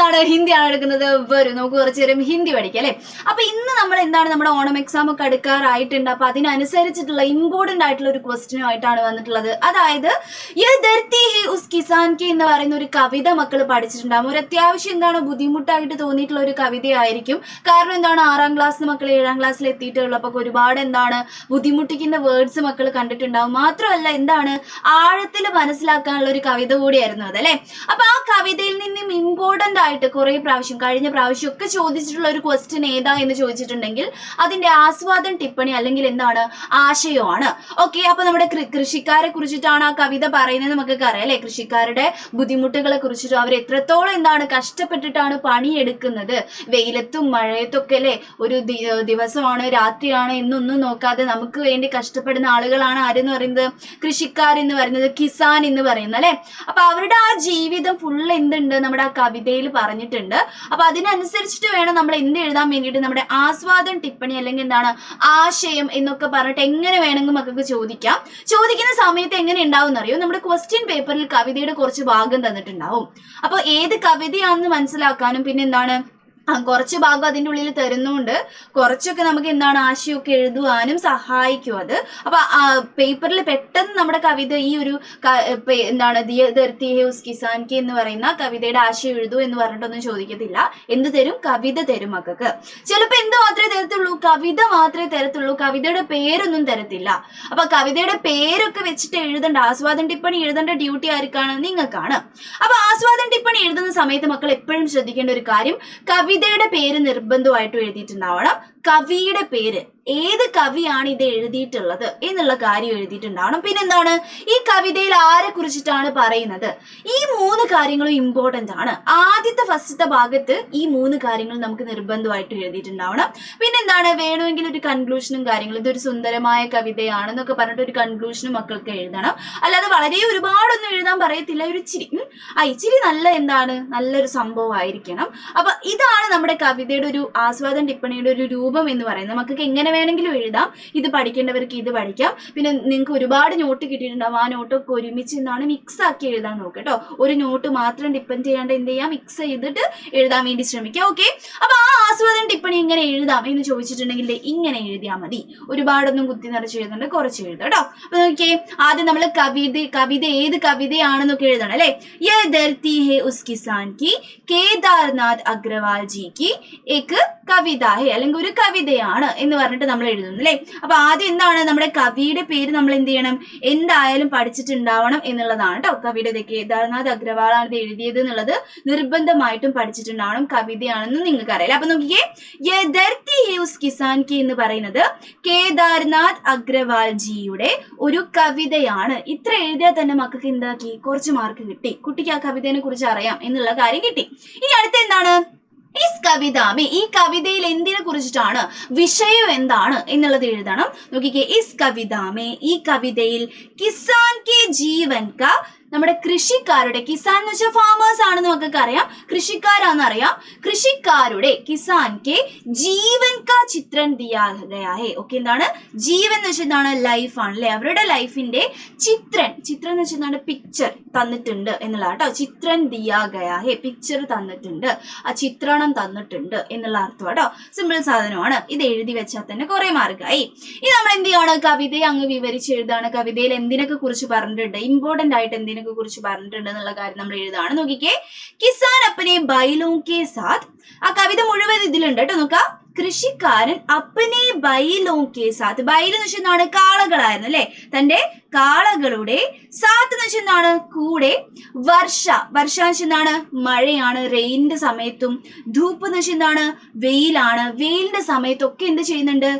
ആണ് ഹിന്ദിയാണ് എടുക്കുന്നത്. വരും നമുക്ക് കുറച്ചു നേരം ഹിന്ദി പഠിക്കാം അല്ലെ. അപ്പൊ ഇന്ന് നമ്മൾ എന്താണ് നമ്മുടെ ഓണം എക്സാം ഒക്കെ അടുക്കാറായിട്ടുണ്ട്. അപ്പൊ അതിനനുസരിച്ചിട്ടുള്ള ഇമ്പോർട്ടന്റ് ആയിട്ടുള്ള ഒരു ക്വസ്റ്റ്യൻ ആയിട്ടാണ് വന്നിട്ടുള്ളത്. അതായത് യേ ധർത്തി ഹേ ഉസ് കിസാൻ കി എന്ന് പറയുന്ന ഒരു കവിത മക്കൾ പഠിച്ചിട്ടുണ്ടാകും. ഒരു അത്യാവശ്യം എന്താണ് ബുദ്ധിമുട്ടായിട്ട് തോന്നിയിട്ടുള്ള ഒരു കവിതയായിരിക്കും. കാരണം എന്താണ് 6ാം ക്ലാസ് മക്കൾ 7ാം ക്ലാസ്സിൽ എത്തിയിട്ടുള്ളപ്പോൾ ഒരുപാട് എന്താണ് ബുദ്ധിമുട്ടിക്കുന്ന വേർഡ്സ് മക്കൾ കണ്ടിട്ടുണ്ടാവും. മാത്രമല്ല എന്താണ് ആഴത്തിൽ മനസ്സിലാക്കാനുള്ള ഒരു കവിത കൂടിയായിരുന്നു അതല്ലേ. അപ്പൊ ആ കവിതയിൽ നിന്നും ഇമ്പോർട്ടന്റ് ആയിട്ട് കുറെ പ്രാവശ്യം കഴിഞ്ഞ പ്രാവശ്യം ഒക്കെ ചോദിച്ചിട്ടുള്ള ഒരു ക്വസ്റ്റ്യൻ ഏതാ എന്ന് ചോദിച്ചിട്ടുണ്ടെങ്കിൽ അതിന്റെ ആസ്വാദൻ ടിപ്പണി അല്ലെങ്കിൽ എന്താണ് ആശയമാണ്. ഓക്കെ, അപ്പൊ നമ്മുടെ കൃഷിക്കാരെ കുറിച്ചിട്ടാണ് ആ കവിത പറയുന്നത്. നമുക്കൊക്കെ അറിയാം അല്ലെ, കൃഷിക്കാരുടെ ബുദ്ധിമുട്ടുകളെ കുറിച്ചിട്ടും അവർ എത്രത്തോളം എന്താണ് കഷ്ടപ്പെട്ടിട്ടാണ് പണിയെടുക്കുന്നത്. വെയിലത്തും മഴയത്തും ഒക്കെ അല്ലെ, ഒരു ദിവസമാണ് രാത്രിയാണ് എന്നൊന്നും നോക്കാതെ നമുക്ക് വേണ്ടി കഷ്ടപ്പെടുന്ന ആളുകളാണ് ആരെന്ന് പറയുന്നത്, കൃഷിക്കാരെന്ന് പറയുന്നത്, കിസാൻ എന്ന് പറയുന്നത് അല്ലെ. അപ്പൊ അവരുടെ ആ ജീവിതം ഫുള്ള് എന്തുണ്ട് നമ്മുടെ ആ കവിതയിൽ പറഞ്ഞിട്ടുണ്ട്. അപ്പൊ അതിനനുസരിച്ചിട്ട് വേണം നമ്മൾ എന്ത് എഴുതാൻ വേണ്ടിയിട്ട് നമ്മുടെ ആസ്വാദൻ ടിപ്പണി അല്ലെങ്കിൽ എന്താണ് ആശയം എന്നൊക്കെ പറഞ്ഞിട്ട് എങ്ങനെ വേണമെങ്കിൽ മക്കൾക്ക് ചോദിക്കാം. ചോദിക്കുന്ന സമയത്ത് എങ്ങനെ ഉണ്ടാവും എന്നറിയോ, നമ്മുടെ ക്വസ്റ്റ്യൻ പേപ്പറിൽ കവിതയുടെ കുറച്ച് ഭാഗം തന്നിട്ടുണ്ടാവും. അപ്പൊ ഏത് കവിതയാണെന്ന് മനസ്സിലാക്കാനും പിന്നെ എന്താണ് കുറച്ച് ഭാഗം അതിൻ്റെ ഉള്ളിൽ തരുന്നുണ്ട്. കുറച്ചൊക്കെ നമുക്ക് എന്താണ് ആശയമൊക്കെ എഴുതുവാനും സഹായിക്കും അത്. അപ്പൊ പേപ്പറിൽ പെട്ടെന്ന് നമ്മുടെ കവിത ഈ ഒരു എന്താണ് ധർത്തി ഹേ ഉസ് കിസാൻ കി എന്ന് പറയുന്ന കവിതയുടെ ആശയം എഴുതൂ എന്ന് പറഞ്ഞിട്ടൊന്നും ചോദിക്കത്തില്ല. എന്ത് തരും? കവിത തരും മക്കൾക്ക്. ചിലപ്പോൾ എന്ത് മാത്രമേ തരത്തുള്ളൂ? കവിത മാത്രമേ തരത്തുള്ളൂ. കവിതയുടെ പേരൊന്നും തരത്തില്ല. അപ്പൊ കവിതയുടെ പേരൊക്കെ വെച്ചിട്ട് എഴുതേണ്ട, ആസ്വാദൻ ടിപ്പണി എഴുതേണ്ട ഡ്യൂട്ടി ആർക്കാണ്? നിങ്ങൾക്കാണ്. അപ്പൊ ആസ്വാദൻ ടിപ്പണി എഴുതുന്ന സമയത്ത് മക്കൾ എപ്പോഴും ശ്രദ്ധിക്കേണ്ട ഒരു കാര്യം, കവിതയുടെ പേര് നിർബന്ധമായിട്ടും എഴുതിയിട്ടുണ്ടാവണം. കവിയുടെ പേര്, ഏത് കവിയാണ് ഇത് എഴുതിയിട്ടുള്ളത് എന്നുള്ള കാര്യം എഴുതിയിട്ടുണ്ടാവണം. പിന്നെന്താണ് ഈ കവിതയിൽ ആരെ കുറിച്ചിട്ടാണ് പറയുന്നത്, ഈ 3 കാര്യങ്ങളും ഇമ്പോർട്ടന്റ് ആണ്. ആദ്യത്തെ ഫസ്റ്റത്തെ ഭാഗത്ത് ഈ 3 കാര്യങ്ങൾ നമുക്ക് നിർബന്ധമായിട്ട് എഴുതിയിട്ടുണ്ടാവണം. പിന്നെന്താണ് വേണമെങ്കിൽ ഒരു കൺക്ലൂഷനും കാര്യങ്ങളും, ഇതൊരു സുന്ദരമായ കവിതയാണെന്നൊക്കെ പറഞ്ഞിട്ട് ഒരു കൺക്ലൂഷനും മക്കൾക്ക് എഴുതണം. അല്ലാതെ വളരെ ഒരുപാടൊന്നും എഴുതാൻ പറയത്തില്ല, ഒരു ഇച്ചിരി നല്ല എന്താണ് നല്ലൊരു സംഭവം ആയിരിക്കണം. അപ്പൊ ഇതാണ് നമ്മുടെ കവിതയുടെ ഒരു ആസ്വാദൻ ടിപ്പണിയുടെ ഒരു രൂപം എന്ന് പറയുന്നത്. നമുക്ക് എങ്ങനെ വേണമെങ്കിലും എഴുതാം. ഇത് പഠിക്കേണ്ടവർക്ക് ഇത് പഠിക്കാം. പിന്നെ നിങ്ങൾക്ക് ഒരുപാട് നോട്ട് കിട്ടിയിട്ടുണ്ടാവും. ആ നോട്ടൊക്കെ ഒരുമിച്ച് എന്താണ് മിക്സ് ആക്കി എഴുതാൻ നോക്കട്ടോ. ഒരു നോട്ട് മാത്രം ഡിപ്പെൻഡ് ചെയ്യാണ്ട് എന്ത് ചെയ്യാം, മിക്സ് ചെയ്തിട്ട് എഴുതാൻ വേണ്ടി ശ്രമിക്കാം. ഓക്കെ, അപ്പൊ ആ ആസ്വാദന ടിപ്പണി എങ്ങനെ എഴുതാം എന്ന് ചോദിച്ചിട്ടുണ്ടെങ്കിൽ ഇങ്ങനെ എഴുതിയാൽ മതി. ഒരുപാടൊന്നും കുത്തി നിറച്ച് എഴുതണ്ട, കുറച്ച് എഴുതാം കേട്ടോ. അപ്പൊ നോക്കിയേ, ആദ്യം നമ്മൾ കവിത ഏത് കവിതയാണെന്നൊക്കെ എഴുതണം അല്ലെ. യേ ധർത്തി ഹേ ഉസ് കിസാൻ കി കേദാർനാഥ് അഗ്രവാൾ ജി കി ഏക് കവിത ഹേ, അല്ലെങ്കിൽ ഒരു കവിതയാണ് എന്ന് പറഞ്ഞിട്ട് നമ്മൾ എഴുതുന്നു അല്ലെ. അപ്പൊ ആദ്യം എന്താണ് നമ്മുടെ കവിയുടെ പേര് നമ്മൾ എന്ത് ചെയ്യണം, എന്തായാലും പഠിച്ചിട്ടുണ്ടാവണം എന്നുള്ളതാണ് കേട്ടോ. കവിയുടെ കേദാർനാഥ് അഗ്രവാളാണ് ഇത് എഴുതിയത് എന്നുള്ളത് നിർബന്ധമായിട്ടും പഠിച്ചിട്ടുണ്ടാവണം. കവിതയാണെന്ന് നിങ്ങൾക്ക് അറിയാം. അപ്പൊ നോക്കിയേ, യേ ധർത്തി ഹേ ഉസ് കിസാൻ കി എന്ന് പറയുന്നത് കേദാർനാഥ് അഗ്രവാൾ ജിയുടെ ഒരു കവിതയാണ്. ഇത്ര എഴുതിയാൽ തന്നെ മക്കൾക്ക് എന്താക്കി, കുറച്ച് മാർക്ക് കിട്ടി. കുട്ടിക്ക് ആ കവിതയെ കുറിച്ച് അറിയാം എന്നുള്ള കാര്യം കിട്ടി. ഇനി അടുത്ത എന്താണ്, ഇസ് കവിതാമേ, ഈ കവിതയിൽ എന്തിനെ കുറിച്ചിട്ടാണ്, വിഷയം എന്താണ് എന്നുള്ളത് എഴുതണം. നോക്കിക്കേ, ഇസ് കവിതാമേ, ഈ കവിതയിൽ കിസാൻ കെ ജീവൻ കാ, നമ്മുടെ കൃഷിക്കാരുടെ, കിസാൻ എന്ന് വെച്ചാൽ ഫാമേഴ്സ് ആണെന്ന് നമുക്കൊക്കെ അറിയാം, കൃഷിക്കാരാണെന്ന് അറിയാം. കൃഷിക്കാരുടെ കിസാൻ കെ ജീവൻ കാ ചിത്രം ദിയാ ഗയാ ഹേ. ഓക്കെ, എന്താണ് ജീവൻ എന്ന് വെച്ചാൽ എന്താണ്, ലൈഫ് ആണ് അല്ലെ. അവരുടെ ലൈഫിന്റെ ചിത്രം എന്ന് വെച്ചാൽ എന്താണ്, പിക്ചർ തന്നിട്ടുണ്ട് എന്നുള്ള കേട്ടോ. ചിത്രം ദിയാ ഗയാ ഹേ, പിക്ചർ തന്നിട്ടുണ്ട്, ആ ചിത്രണം തന്നിട്ടുണ്ട് എന്നുള്ള അർത്ഥം കേട്ടോ. സിമ്പിൾ സാധനമാണ്. ഇത് എഴുതി വെച്ചാൽ തന്നെ കുറെ മാർക്കായി. ഇനി നമ്മൾ എന്ത് ചെയ്യാണ്, കവിതയെ അങ്ങ് വിവരിച്ച് എഴുതാണ്. കവിതയിൽ എന്തിനൊക്കെ കുറിച്ച് പറഞ്ഞിട്ടുണ്ട്, ഇമ്പോർട്ടന്റ് ആയിട്ട് എന്തിനെ കുറിച്ച് പറഞ്ഞിട്ടുണ്ട് എന്നുള്ള കാര്യം നമ്മൾ എഴുതാണ്. നോക്കിക്കേ, കിസാൻ അപ്പനെ ബൈലോं के साथ, ആ കവിത മുഴുവൻ ഇതിലുണ്ട് കേട്ടോ. നോക്കാം, കൃഷിക്കാരൻ അപ്പനെ ബൈലോं के साथ, ബൈൽ എന്ന് വെച്ചാൽ എന്താണ്, കാളകളായിരുന്നു അല്ലെ. തന്റെ കാളകളുടെ സാത്ത് എന്ന് വെച്ചാൽ എന്താണ്, കൂടെ. വർഷ എന്ന് വെച്ചാൽ എന്താണ്, മഴയാണ്, റെയിനിന്റെ സമയത്തും. ധൂപ്പ് എന്ന് വെച്ചാൽ എന്താണ്, വെയിലാണ്, വെയിലിന്റെ സമയത്തൊക്കെ എന്ത് ചെയ്യുന്നുണ്ട്,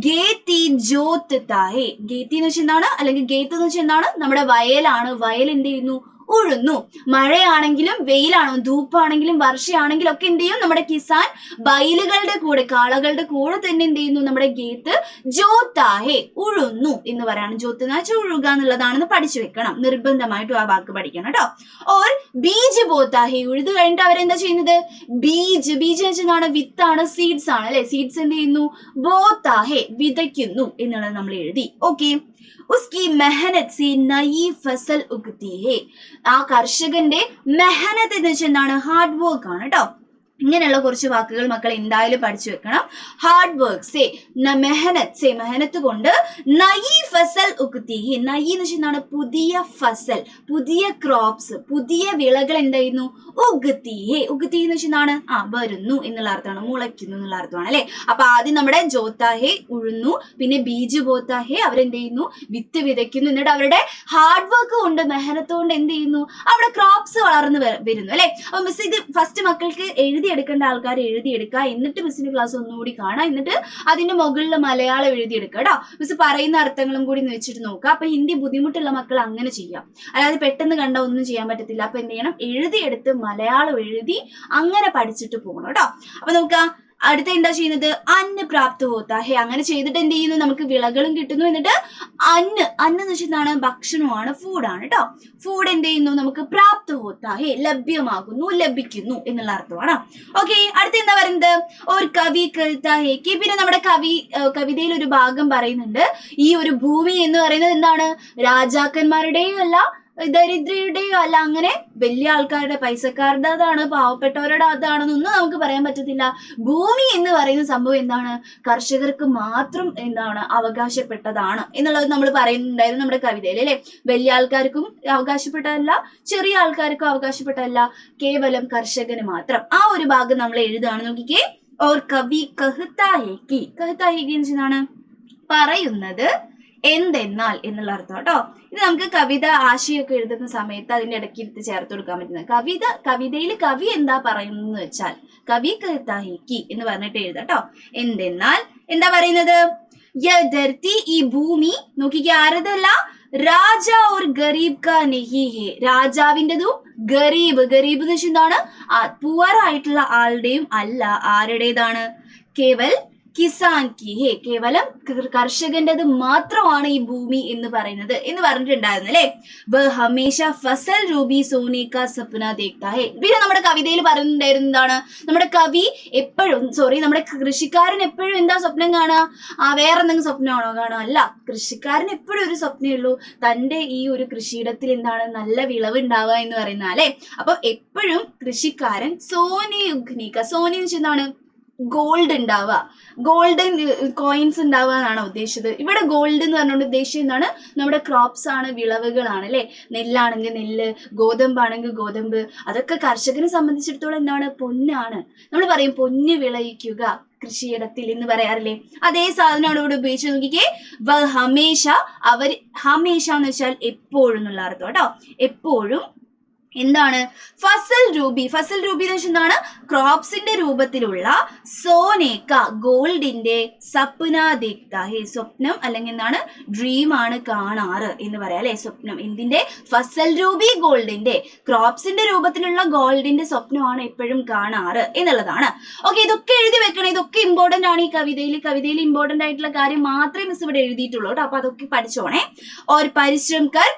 ഗേത്തി ജോത്ത് താഹേ. ഗേത്തി എന്ന് വെച്ചാൽ എന്താണ്, അല്ലെങ്കിൽ ഗേത്ത് എന്ന് വെച്ചാൽ എന്താണ്, നമ്മുടെ വയലാണ്. വയൽ എന്ത് ചെയ്യുന്നു, ഉഴുന്നു. മഴയാണെങ്കിലും വെയിലാണെങ്കിലും ധൂപ്പാണെങ്കിലും വർഷയാണെങ്കിലും ഒക്കെ എന്ത് ചെയ്യും, നമ്മുടെ കിസാൻ ബൈലുകളുടെ കൂടെ, കാളകളുടെ കൂടെ തന്നെ എന്ത് ചെയ്യുന്നു, നമ്മുടെ ഗേത്ത് ജോത്താഹേ, ഉഴുന്നു എന്ന് പറയാണ്. ജോത്ത് എന്ന് വെച്ചാൽ ഉഴുക എന്നുള്ളതാണെന്ന് പഠിച്ചു വെക്കണം. നിർബന്ധമായിട്ടും ആ വാക്ക് പഠിക്കണം കേട്ടോ. ഓർ ബീജ് ബോത്താഹേ, ഉഴുതു കഴിഞ്ഞിട്ട് അവരെന്താ ചെയ്യുന്നത്, ബീജ് എന്ന് വെച്ചാൽ വിത്താണ്, സീഡ്സ് ആണ് അല്ലെ. സീഡ്സ് എന്ത് ചെയ്യുന്നു, ബോത്താഹേ, വിതയ്ക്കുന്നു എന്നുള്ളത് നമ്മൾ എഴുതി. ഓക്കെ, उसकी मेहनत से नई फसल उगती है. ആ കർഷകന്റെ മെഹനത്ത് എന്ന് വെച്ചാൽ എന്താണ്? ഹാർഡ് വർക്ക് ആണ് കേട്ടോ. ഇങ്ങനെയുള്ള കുറച്ച് വാക്കുകൾ മക്കൾ എന്തായാലും പഠിച്ചു വെക്കണം. ഹാർഡ് വർക്ക് സേ മെഹനത്ത്, സേ മെഹനത്ത് കൊണ്ട് നയി ഫസൽ ഉക്തി. നയി എന്ന് വെച്ചാൽ എന്താണ്? പുതിയ ഫസൽ, പുതിയ ക്രോപ്സ്, പുതിയ വിളകൾ എന്തായിരുന്നു? ഉഗ്തി. ഉഗ്തി എന്ന് വെച്ചാൽ എന്താണ്? വരുന്നു എന്നുള്ള അർത്ഥമാണ്, മുളയ്ക്കുന്നു എന്നുള്ള അർത്ഥമാണ് അല്ലെ. അപ്പൊ ആദ്യം നമ്മുടെ ജോത്താഹെ ഉഴുന്നു, പിന്നെ ബീജ് ബോത്താഹെ അവരെന്ത് ചെയ്യുന്നു? വിത്ത് വിതയ്ക്കുന്നു. എന്നിട്ട് അവരുടെ ഹാർഡ് വർക്ക് കൊണ്ട്, മെഹനത്ത് കൊണ്ട് എന്ത് ചെയ്യുന്നു? അവിടെ ക്രോപ്സ് വളർന്നു വരുന്നു അല്ലെ. അപ്പൊ മിസ് ഇത് ഫസ്റ്റ് മക്കൾക്ക് എഴുതിയെടുക്കേണ്ട ആൾക്കാർ എഴുതിയെടുക്കുക, എന്നിട്ട് മിസ്സിന്റെ ക്ലാസ് ഒന്നുകൂടി കാണാം, എന്നിട്ട് അതിന്റെ മുകളിൽ മലയാളം എഴുതിയെടുക്കുക കേട്ടോ. മിസ് പറയുന്ന അർത്ഥങ്ങളും കൂടി വെച്ചിട്ട് നോക്കുക. അപ്പൊ ഹിന്ദി ബുദ്ധിമുട്ടുള്ള മക്കൾ അങ്ങനെ ചെയ്യാം, അല്ലാതെ പെട്ടെന്ന് കണ്ട ഒന്നും ചെയ്യാൻ പറ്റത്തില്ല. അപ്പൊ എന്ത് ചെയ്യണം? എഴുതിയെടുത്ത് മലയാളം എഴുതി അങ്ങനെ പഠിച്ചിട്ട് പോകണം കേട്ടോ. അപ്പൊ നോക്കാം അടുത്ത എന്താ ചെയ്യുന്നത്? അന്ന് പ്രാപ്ത ഹോത്താ ഹേ. അങ്ങനെ ചെയ്തിട്ട് എന്ത് ചെയ്യുന്നു? നമുക്ക് വിളകളും കിട്ടുന്നു. എന്നിട്ട് അന്ന് എന്ന് വെച്ചാൽ എന്താണ്? ഭക്ഷണമാണ്, ഫുഡാണ് കേട്ടോ. ഫുഡ് എന്ത് ചെയ്യുന്നു? നമുക്ക് പ്രാപ്ത ഹോത്താ ഹേ, ലഭ്യമാകുന്നു, ലഭിക്കുന്നു എന്നുള്ള അർത്ഥമാണ്. ഓക്കെ, അടുത്ത എന്താ പറയുന്നത്? ഒരു കവി കവിതാ ഹേ. പിന്നെ നമ്മുടെ കവിതയിൽ ഒരു ഭാഗം പറയുന്നുണ്ട്, ഈ ഒരു ഭൂമി എന്ന് പറയുന്നത് എന്താണ്? രാജാക്കന്മാരുടെയും അല്ല, ദരിദ്രയുടെയോ അല്ല, അങ്ങനെ വലിയ ആൾക്കാരുടെ, പൈസക്കാരുടെ അതാണ്, പാവപ്പെട്ടവരുടെ അതാണെന്നൊന്നും നമുക്ക് പറയാൻ പറ്റത്തില്ല. ഭൂമി എന്ന് പറയുന്ന സംഭവം എന്താണ്? കർഷകർക്ക് മാത്രം എന്താണ്? അവകാശപ്പെട്ടതാണ് എന്നുള്ളത് നമ്മൾ പറയുന്നുണ്ടായിരുന്നു നമ്മുടെ കവിതയിൽ അല്ലെ. വലിയ ആൾക്കാർക്കും അവകാശപ്പെട്ടതല്ല, ചെറിയ ആൾക്കാർക്കും അവകാശപ്പെട്ടതല്ല, കേവലം കർഷകന് മാത്രം. ആ ഒരു ഭാഗം നമ്മൾ എഴുതുകയാണ്. നോക്കിക്കേ, ഓർ കവി കഹ്താ ഹേ കി. കഹ്താ ഹേ കി എന്നാണ് പറയുന്നത് എന്തെന്നാൽ എന്നുള്ള അർത്ഥം കേട്ടോ. ഇത് നമുക്ക് കവിത ആശയമൊക്കെ എഴുതുന്ന സമയത്ത് അതിന്റെ ഇടയ്ക്ക് എടുത്ത് ചേർത്ത് കൊടുക്കാൻ പറ്റുന്നത്. കവിതയിൽ കവി എന്താ പറയുന്നത് വെച്ചാൽ കവി കഹ്താഹി എന്ന് പറഞ്ഞിട്ട് എഴുതാട്ടോ. എന്തെന്നാൽ എന്താ പറയുന്നത്? യധർത്തി, ഈ ഭൂമി നോക്കിക്കേ, ആരതല്ല? രാജ ഓർ ഗരീബ് കാ നഹി ഹേ. രാജാവിൻ്റെതും ഗരീബ് എന്ന് വെച്ചാൽ എന്താണ്? പുവർ ആയിട്ടുള്ള ആളുടെയും അല്ല, ആരുടേതാണ്? കേവൽ കിസാൻ കി ഹേ, കേവലം കർഷകന്റേത് മാത്രമാണ് ഈ ഭൂമി എന്ന് പറയുന്നത് എന്ന് പറഞ്ഞിട്ടുണ്ടായിരുന്നു അല്ലെ. വ ഹമേശ ഫസൽ രൂപി സോനെ കാ സപ്ന ദേഖ്താ ഹേ. പിന്നെ നമ്മുടെ കവിതയിൽ പറയുന്നുണ്ടായിരുന്നു എന്താണ്? നമ്മുടെ കവി എപ്പോഴും, നമ്മുടെ കൃഷിക്കാരൻ എപ്പോഴും എന്താ സ്വപ്നം കാണുക? വേറെ എന്തെങ്കിലും സ്വപ്നമാണോ കാണുക? അല്ല, കൃഷിക്കാരൻ എപ്പോഴും ഒരു സ്വപ്നമേ ഉള്ളൂ, തന്റെ ഈ ഒരു കൃഷിയിടത്തിൽ എന്താണ്? നല്ല വിളവ് ഉണ്ടാവുക എന്ന് പറയുന്ന അല്ലെ. അപ്പൊ എപ്പോഴും കൃഷിക്കാരൻ സോനെ ഉഗ്നിക, സോനെ എന്ന് വെച്ചാൽ എന്താണ്? ഗോൾഡ് ഉണ്ടാവുക, ഗോൾഡൻ കോയിൻസ് ഉണ്ടാവുക എന്നാണ് ഉദ്ദേശിച്ചത്. ഇവിടെ ഗോൾഡ് എന്ന് പറഞ്ഞുകൊണ്ട് ഉദ്ദേശിച്ചത് എന്താണ്? നമ്മുടെ ക്രോപ്സ് ആണ്, വിളവുകളാണ് അല്ലെ. നെല്ലാണെങ്കിൽ നെല്ല്, ഗോതമ്പാണെങ്കിൽ ഗോതമ്പ്, അതൊക്കെ കർഷകനെ സംബന്ധിച്ചിടത്തോളം എന്താണ്? പൊന്നാണ്. നമ്മൾ പറയും പൊന്ന് വിളയിക്കുക കൃഷിയിടത്തിൽ എന്ന് പറയാറില്ലേ? അതേ സാധനമാണ് ഇവിടെ ഉപയോഗിച്ച് നോക്കിക്കേ. ഹമേശ, അവർ ഹമേശ എന്ന് വെച്ചാൽ എപ്പോഴും എന്നുള്ള അർത്ഥം കേട്ടോ. എപ്പോഴും എന്താണ്? ഫസൽ രൂപി എന്ന് വെച്ചാൽ എന്താണ്? ക്രോപ്സിന്റെ രൂപത്തിലുള്ള സോനേക്ക, ഗോൾഡിന്റെ, സപ്ന ദേഖ്താ ഹേ, സ്വപ്നം അല്ലെങ്കിൽ എന്താണ്? ഡ്രീം ആണ് കാണാറ് എന്ന് പറയാം അല്ലെ. സ്വപ്നം എന്തിന്റെ? ഫസൽ രൂപി ഗോൾഡിന്റെ, ക്രോപ്സിന്റെ രൂപത്തിലുള്ള ഗോൾഡിന്റെ സ്വപ്നമാണ് എപ്പോഴും കാണാറ് എന്നുള്ളതാണ്. ഓക്കെ, ഇതൊക്കെ എഴുതി വെക്കണം. ഇതൊക്കെ ഇമ്പോർട്ടന്റ് ആണ് ഈ കവിതയിൽ ഇമ്പോർട്ടന്റ് ആയിട്ടുള്ള കാര്യം മാത്രമേ മിസ് ഇവിടെ എഴുതിയിട്ടുള്ളൂ കേട്ടോ. അപ്പൊ അതൊക്കെ പഠിച്ചോണേ. ഓർ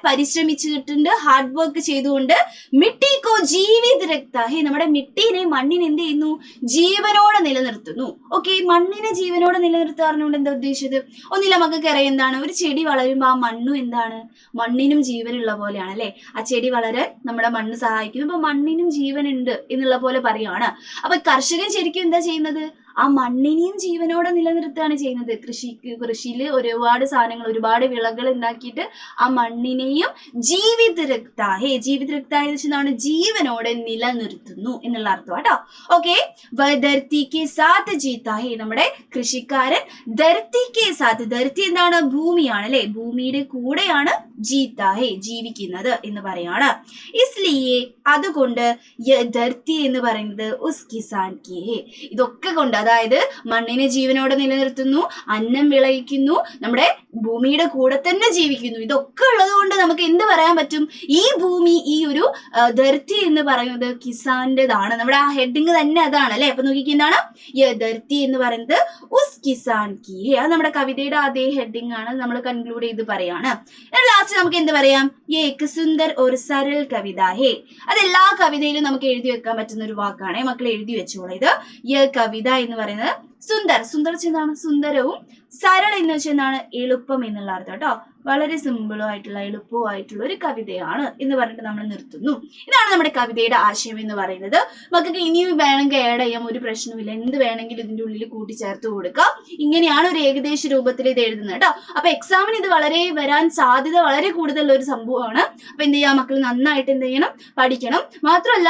പരിശ്രമിച്ചിട്ടുണ്ട്, ഹാർഡ് വർക്ക് ചെയ്തുകൊണ്ട്. മിട്ടി കോ ജീവിത് രക്താ ഹേ, നമ്മുടെ മിട്ടീനെ, മണ്ണിനെ എന്ത് ചെയ്യുന്നു? ജീവനോടെ നിലനിർത്തുന്നു. ഓക്കെ, മണ്ണിനെ ജീവനോടെ നിലനിർത്താറുണ്ട് എന്താ ഉദ്ദേശിച്ചത്? ഒന്നില്ല, മക്കൾക്ക് അറിയാം എന്താണ്? ഒരു ചെടി വളരുമ്പോൾ ആ മണ്ണും എന്താണ്? മണ്ണിനും ജീവനുള്ള പോലെയാണ് അല്ലെ. ആ ചെടി വളരാൻ നമ്മുടെ മണ്ണ് സഹായിക്കുന്നു. അപ്പൊ മണ്ണിനും ജീവനുണ്ട് എന്നുള്ള പോലെ പറയുകയാണ്. അപ്പൊ കർഷകൻ ശരിക്കും എന്താ ചെയ്യുന്നത്? ആ മണ്ണിനെയും ജീവനോടെ നിലനിർത്തുകയാണ് ചെയ്യുന്നത്. കൃഷിയിൽ ഒരുപാട് സാധനങ്ങൾ, ഒരുപാട് വിളകൾ ഉണ്ടാക്കിയിട്ട് ആ മണ്ണിനെയും ജീവിത രക്താഹേ വെച്ചാണ് ജീവനോടെ നിലനിർത്തുന്നു എന്നുള്ള അർത്ഥം കേട്ടോ. ഓക്കെ, ധർത്തിക്ക് സാത്ത് ജീത്താഹേ, നമ്മുടെ കൃഷിക്കാരൻ ധർത്തിക്ക് സാത്ത്, ധർത്തി എന്താണ്? ഭൂമിയാണ് അല്ലെ. ഭൂമിയുടെ കൂടെയാണ് ജീത്താഹേ, ജീവിക്കുന്നത് എന്ന് പറയാണ്. ഇസ്ലിയെ, അതുകൊണ്ട് ധർത്തി എന്ന് പറയുന്നത് ഉസ് കിസാൻ കി ഹേ, ഇതൊക്കെ കൊണ്ട്, അതായത് മണ്ണിനെ ജീവനോടെ നിലനിർത്തുന്നു, അന്നം വിളയിക്കുന്നു, നമ്മുടെ ഭൂമിയുടെ കൂടെ തന്നെ ജീവിക്കുന്നു. ഇതൊക്കെ ഉള്ളത് കൊണ്ട് നമുക്ക് എന്ത് പറയാൻ പറ്റും? ഈ ഭൂമി, ഈ ഒരു ധർത്തി എന്ന് പറയുന്നത് കിസാന്റേതാണ്. നമ്മുടെ ആ ഹെഡിങ് തന്നെ അതാണ് അല്ലെ. അപ്പൊ നോക്കിക്ക് എന്താണ്? ധർത്തി എന്ന് പറയുന്നത് ഉസ് കിസാൻ കി ഹേ. അത് നമ്മുടെ കവിതയുടെ അതേ ഹെഡിങ് ആണ്, നമ്മൾ കൺക്ലൂഡ് ചെയ്ത് പറയാണ്. ലാസ്റ്റ് നമുക്ക് എന്ത് പറയാം? ഏക് സുന്ദർ ഒരു സരൽ കവിത ഹേ. അത് എല്ലാ കവിതയിലും നമുക്ക് എഴുതി വെക്കാൻ പറ്റുന്ന ഒരു വാക്കാണ്. മക്കൾ എഴുതി വെച്ചോളൂ. ഇത് കവിത എന്ന് പറയുന്നത് സുന്ദർ എന്താണ് സുന്ദരവും, സരൾ എന്ന് വെച്ചാൽ എന്താണ് എളുപ്പം എന്നുള്ള അർത്ഥം കേട്ടോ. വളരെ സിമ്പിളും ആയിട്ടുള്ള എളുപ്പവും ആയിട്ടുള്ള ഒരു കവിതയാണ് എന്ന് പറഞ്ഞിട്ട് നമ്മൾ നിർത്തുന്നു. ഇതാണ് നമ്മുടെ കവിതയുടെ ആശയം എന്ന് പറയുന്നത്. മക്കൾക്ക് ഇനിയും വേണമെങ്കിൽ ആഡ് ചെയ്യാം, ഒരു പ്രശ്നമില്ല. എന്ത് വേണമെങ്കിലും ഇതിന്റെ ഉള്ളിൽ കൂട്ടിച്ചേർത്ത് കൊടുക്കാം. ഇങ്ങനെയാണ് ഒരു ഏകദേശ രൂപത്തിൽ ഇത് എഴുതുന്നത് കേട്ടോ. അപ്പൊ എക്സാമിന് ഇത് വളരെ വരാൻ സാധ്യത വളരെ കൂടുതലുള്ള ഒരു സംഭവമാണ്. അപ്പൊ എന്ത് ചെയ്യാം, മക്കൾ നന്നായിട്ട് എന്ത് ചെയ്യണം, പഠിക്കണം. മാത്രമല്ല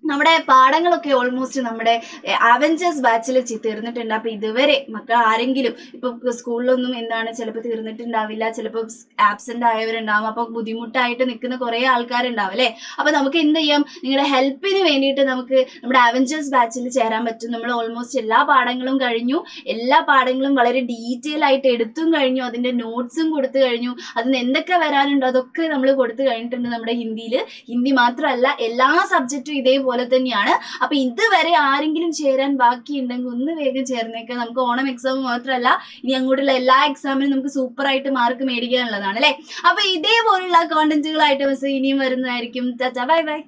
നമ്മുടെ പാഠങ്ങളൊക്കെ ഓൾമോസ്റ്റ് നമ്മുടെ അവഞ്ചേഴ്സ് ബാച്ചിൽ തീർന്നിട്ടുണ്ട്. അപ്പൊ ഇതുവരെ മക്കൾ ആരെങ്കിലും ഇപ്പൊ സ്കൂളിലൊന്നും എന്താണ് ചിലപ്പോൾ തീർന്നിട്ടുണ്ടാവില്ല, ചിലപ്പോൾ ആബ്സെന്റ് ആയവരുണ്ടാവും. അപ്പൊ ബുദ്ധിമുട്ടായിട്ട് നിൽക്കുന്ന കുറെ ആൾക്കാരുണ്ടാവും അല്ലെ. അപ്പൊ നമുക്ക് എന്ത് ചെയ്യാം, നിങ്ങളുടെ ഹെൽപ്പിന് വേണ്ടിയിട്ട് നമുക്ക് നമ്മുടെ അവഞ്ചേഴ്സ് ബാച്ചിൽ ചേരാൻ പറ്റും. നമ്മൾ ഓൾമോസ്റ്റ് എല്ലാ പാഠങ്ങളും കഴിഞ്ഞു, എല്ലാ പാഠങ്ങളും വളരെ ഡീറ്റെയിൽ ആയിട്ട് എടുത്തും കഴിഞ്ഞു, അതിന്റെ നോട്ട്സും കൊടുത്തു കഴിഞ്ഞു. അതിന് എന്തൊക്കെ വരാനുണ്ടോ അതൊക്കെ നമ്മൾ കൊടുത്തു കഴിഞ്ഞിട്ടുണ്ട് നമ്മുടെ ഹിന്ദിയിൽ. ഹിന്ദി മാത്രമല്ല എല്ലാ സബ്ജക്റ്റും ഇതേപോലെ തന്നെയാണ്. അപ്പൊ ഇതുവരെ ആരെങ്കിലും ചേരാൻ ബാക്കിയുണ്ടെങ്കിൽ ഒന്ന് വേഗം ചേർന്നേക്കാം. നമുക്ക് ഓണം എക്സാം മാത്രമല്ല, ഇനി അങ്ങോട്ടുള്ള എല്ലാ എക്സാമിനും നമുക്ക് സൂപ്പർ ആയിട്ട് മാർക്ക് മേടിക്കാനുള്ളതാണ് അല്ലെ. അപ്പൊ ഇതേപോലുള്ള കോണ്ടന്റുകളായിട്ട് മിസ് ഇനിയും വരുന്നതായിരിക്കും. Bye bye.